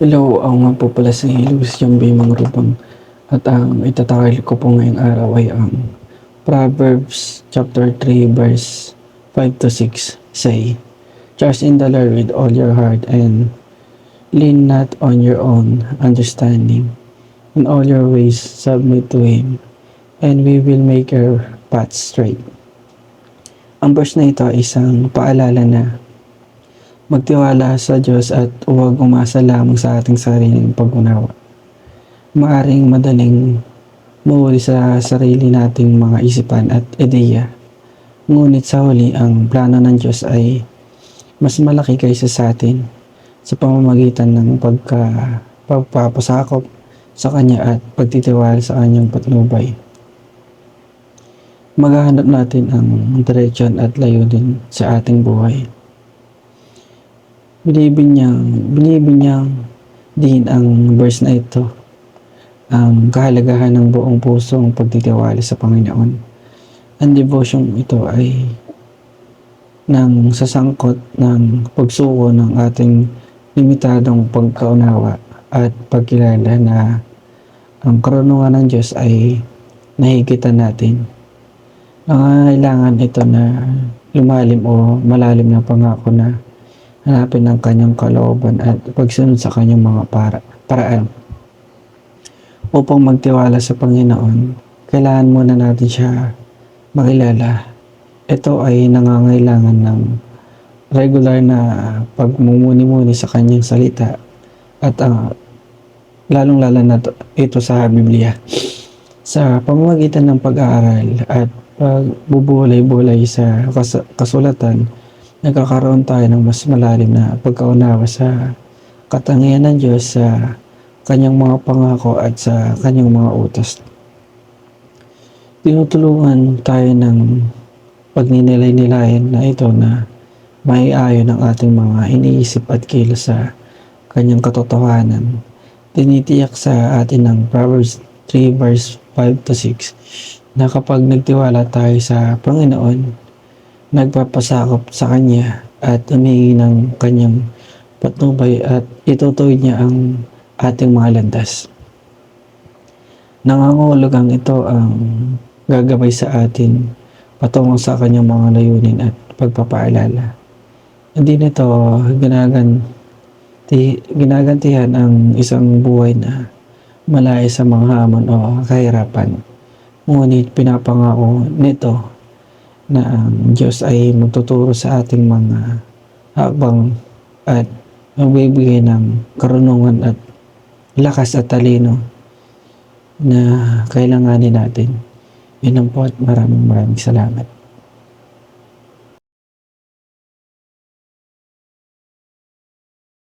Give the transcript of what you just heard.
Hello, ako nga po pala si Luis Jambay Mangrubang at ang itatakil ko po ngayong araw ay ang Proverbs chapter 3 verse 5 to 6 say, "Trust in the Lord with all your heart and lean not on your own understanding. In all your ways submit to Him and we will make your paths straight." Ang verse na ito ay isang paalala na magtiwala sa Diyos at huwag umasa lamang sa ating sariling pag-unawa. Maaring madaling mauwi sa sarili nating mga isipan at ideya. Ngunit sa huli, ang plano ng Diyos ay mas malaki kaysa sa atin sa pamamagitan ng pagpapasakop sa Kanya at pagtitiwala sa Kanyang patnubay. Maghahanap natin ang direksyon at layunin sa ating buhay. Binibinyang din ang verse na ito ang kahalagahan ng buong pusong pagtitiwala sa Panginoon. Ang devotion ito ay nang sasangkot ng pagsuko ng ating limitadong pagkaunawa at pagkilala na ang karunungan ng Diyos ay nahigitan natin. Nangangailangan ito na lumalim o malalim na pangako na hanapin ang kanyang kalooban at pagsunod sa kanyang mga paraan. Upang magtiwala sa Panginoon, kailangan muna natin siya makilala. Ito ay nangangailangan ng regular na pagmumuni-muni sa kanyang salita at lalong-lalo na ito sa Biblia. Sa pamamagitan ng pag-aaral at pagbubulay-bulay sa kasulatan, nagkakaroon tayo ng mas malalim na pagkaunawa sa katangian ng Diyos, sa kanyang mga pangako at sa kanyang mga utos. Tinutulungan tayo ng pagninilay-nilayan na ito na maiayon ang ating mga iniisip at kilos sa kanyang katotohanan. Tinitiyak sa atin ng Proverbs 3 verse 5 to 6 na kapag nagtiwala tayo sa Panginoon, nagpapasakop sa Kanya at humingi ng Kanyang patnubay at itutuwid niya ang ating mga landas. Nangangahulugang ito ang gagabay sa atin patungo sa Kanyang mga layunin at pagpapaalala. Hindi nito ginagantihan ang isang buhay na malayo sa mga hamon o kahirapan. Ngunit pinapangako nito na ang Diyos ay magtuturo sa ating mga hakbang at magbibigay ng karunungan at lakas at talino na kailanganin natin. Yun ang po at maraming salamat.